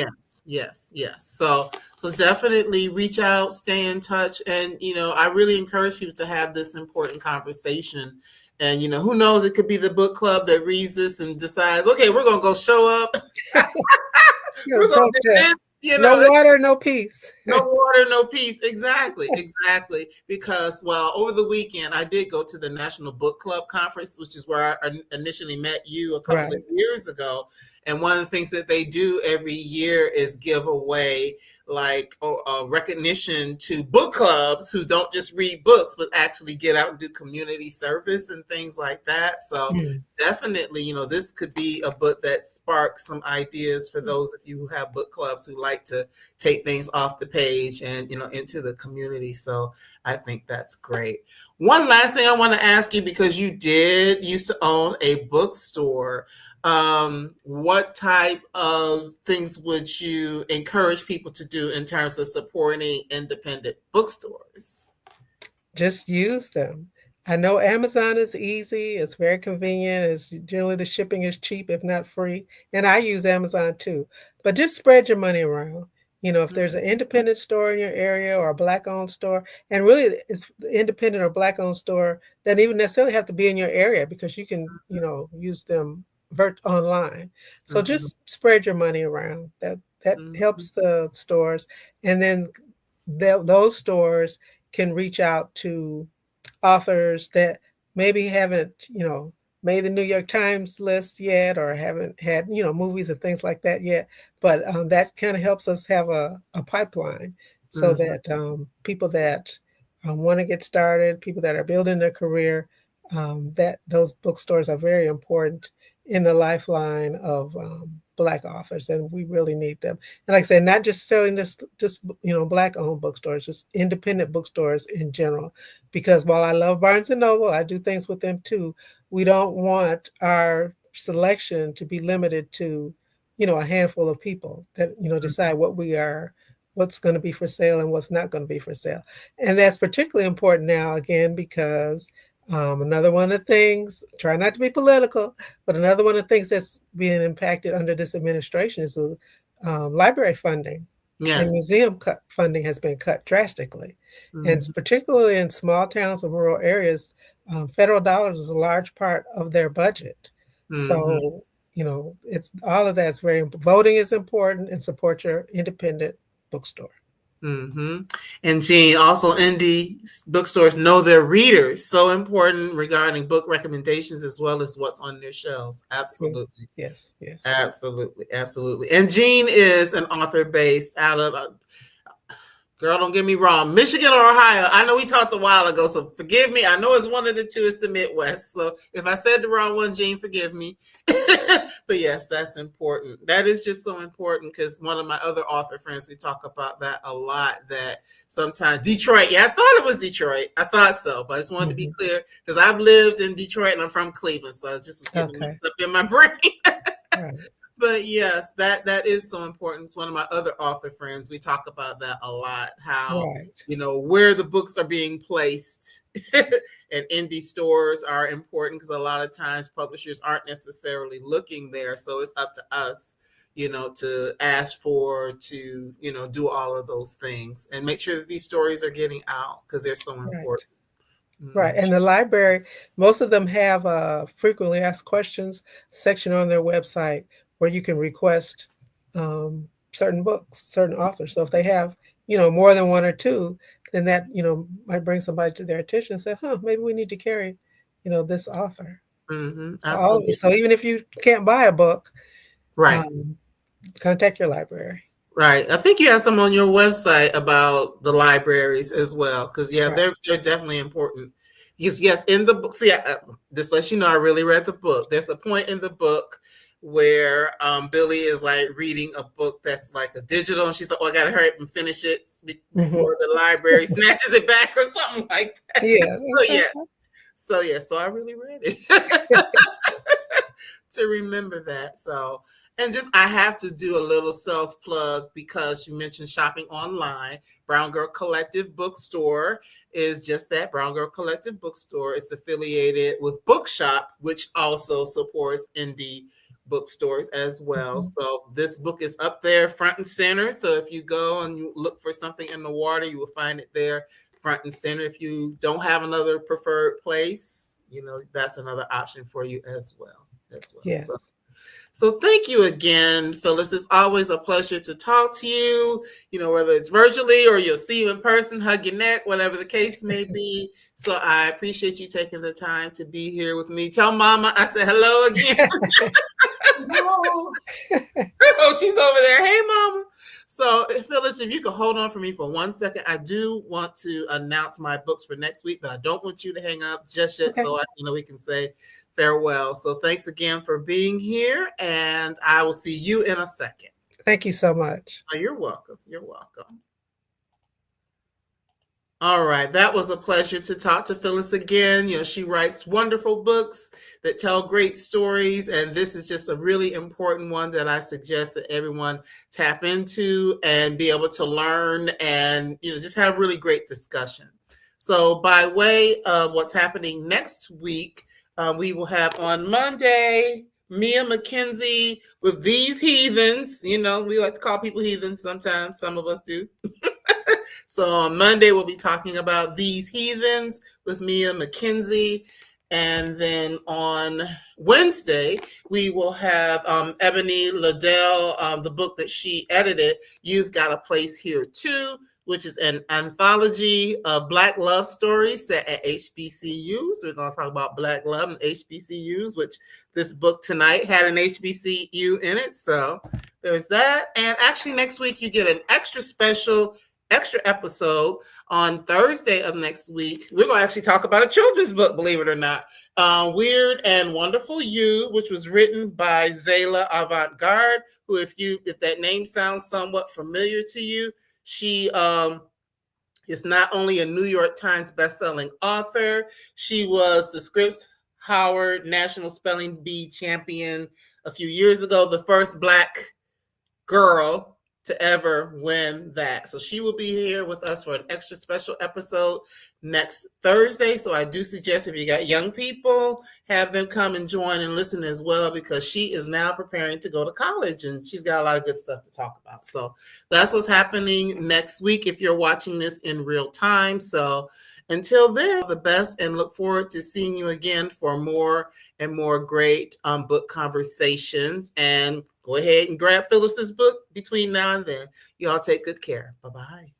Yes. So definitely reach out, stay in touch, and you know, I really encourage people to have this important conversation. And you know, who knows? It could be the book club that reads this and decides, okay, we're gonna go show up. Yeah, We're gonna do this. protest. You No know, water, no peace. no water, no peace. Exactly. Because, well, over the weekend, I did go to the National Book Club Conference, which is where I initially met you a couple of Right. years ago. And one of the things that they do every year is give away like recognition to book clubs who don't just read books, but actually get out and do community service and things like that. So Mm. definitely, you know, this could be a book that sparks some ideas for those of you who have book clubs who like to take things off the page and, you know, into the community. So I think that's great. One last thing I want to ask you, because you did used to own a bookstore. What type of things would you encourage people to do in terms of supporting independent bookstores? Just use them. I know Amazon is easy. It's very convenient. It's generally the shipping is cheap, if not free. And I use Amazon too. But just spread your money around. If there's an independent store in your area or a black-owned store, and really it's the independent or black-owned store doesn't even necessarily have to be in your area because you can, use them online. So just spread your money around. That helps the stores, and then those stores can reach out to authors that maybe haven't, made the New York Times list yet or haven't had, movies and things like that yet. But that kind of helps us have a pipeline so that people that want to get started, people that are building their career, that those bookstores are very important in the lifeline of Black authors, and we really need them. And like I said, not just selling just Black-owned bookstores, just independent bookstores in general. Because while I love Barnes and Noble, I do things with them too. We don't want our selection to be limited to, a handful of people that decide what's going to be for sale and what's not going to be for sale. And that's particularly important now, again, because another one of the things, try not to be political, but another one of the things that's being impacted under this administration is the library funding. Yes. And museum funding has been cut drastically. And particularly in small towns and rural areas, federal dollars is a large part of their budget. So, it's all of that's very important. Voting is important, and support your independent bookstore. And Jean, also indie bookstores know their readers. So important regarding book recommendations as well as what's on their shelves. Absolutely. Yes. Absolutely. And Jean is an author based out of, girl, don't get me wrong, Michigan or Ohio. I know we talked a while ago, so forgive me. I know it's one of the two. It's the Midwest. So if I said the wrong one, Jean, forgive me. But yes, that's important. That is just so important because one of my other author friends, we talk about that a lot, that sometimes Detroit, I thought it was Detroit. I thought so, but I just wanted to be clear because I've lived in Detroit and I'm from Cleveland. So I just was getting mixed up in my brain. Right. But yes, that is so important. It's one of my other author friends. We talk about that a lot, how, where the books are being placed and indie stores are important because a lot of times publishers aren't necessarily looking there. So it's up to us, to ask for, to, do all of those things and make sure that these stories are getting out because they're so important. Right. And the library, most of them have a frequently asked questions section on their website where you can request certain books, certain authors. So if they have, more than one or two, then that, might bring somebody to their attention and say, maybe we need to carry, this author. So even if you can't buy a book, right, contact your library. Right. I think you have some on your website about the libraries as well, because they're definitely important. Because yes, in the book, just let you know, I really read the book. There's a point in the book where Billie is like reading a book that's like a digital, and she's like, "Oh, I gotta hurry up and finish it before the library snatches it back or something like that." So I really read it to remember that. So. And just, I have to do a little self-plug because you mentioned shopping online. Brown Girl Collective Bookstore is just that, Brown Girl Collective Bookstore. It's affiliated with Bookshop, which also supports indie bookstores as well. So this book is up there front and center. So if you go and you look for something in the water, you will find it there front and center. If you don't have another preferred place, that's another option for you as well. Yes. So thank you again, Phyllis. It's always a pleasure to talk to you, whether it's virtually or you'll see you in person, hug your neck, whatever the case may be. So I appreciate you taking the time to be here with me. Tell Mama I said hello again. Hello. Oh, she's over there. Hey, Mama. So Phyllis, if you could hold on for me for 1 second, I do want to announce my books for next week, but I don't want you to hang up just yet. Okay. So we can say farewell. So thanks again for being here, and I will see you in a second. Thank you so much. Oh, you're welcome. You're welcome. All right. That was a pleasure to talk to Phyllis again. She writes wonderful books that tell great stories, and this is just a really important one that I suggest that everyone tap into and be able to learn and, just have really great discussion. So by way of what's happening next week, we will have on Monday Mia McKenzie with These Heathens. You know, we like to call people heathens sometimes. Some of us do. So on Monday, we'll be talking about These Heathens with Mia McKenzie. And then on Wednesday, we will have Ebony Liddell, the book that she edited, You've Got a Place Here Too, which is an anthology of Black love stories set at HBCUs. We're going to talk about Black love and HBCUs, which this book tonight had an HBCU in it. So there's that. And actually next week, you get an extra episode on Thursday of next week. We're going to actually talk about a children's book, believe it or not. Weird and Wonderful You, which was written by Zayla Avant-Garde, who if that name sounds somewhat familiar to you, she is not only a New York Times bestselling author, she was the Scripps Howard National Spelling Bee champion a few years ago, the first Black girl to ever win that. So she will be here with us for an extra special episode next Thursday. So I do suggest if you got young people, have them come and join and listen as well, because she is now preparing to go to college and she's got a lot of good stuff to talk about. So that's what's happening next week if you're watching this in real time. So until then, the best, and look forward to seeing you again for more and more great book conversations. And go ahead and grab Phyllis's book between now and then. You all take good care. Bye-bye.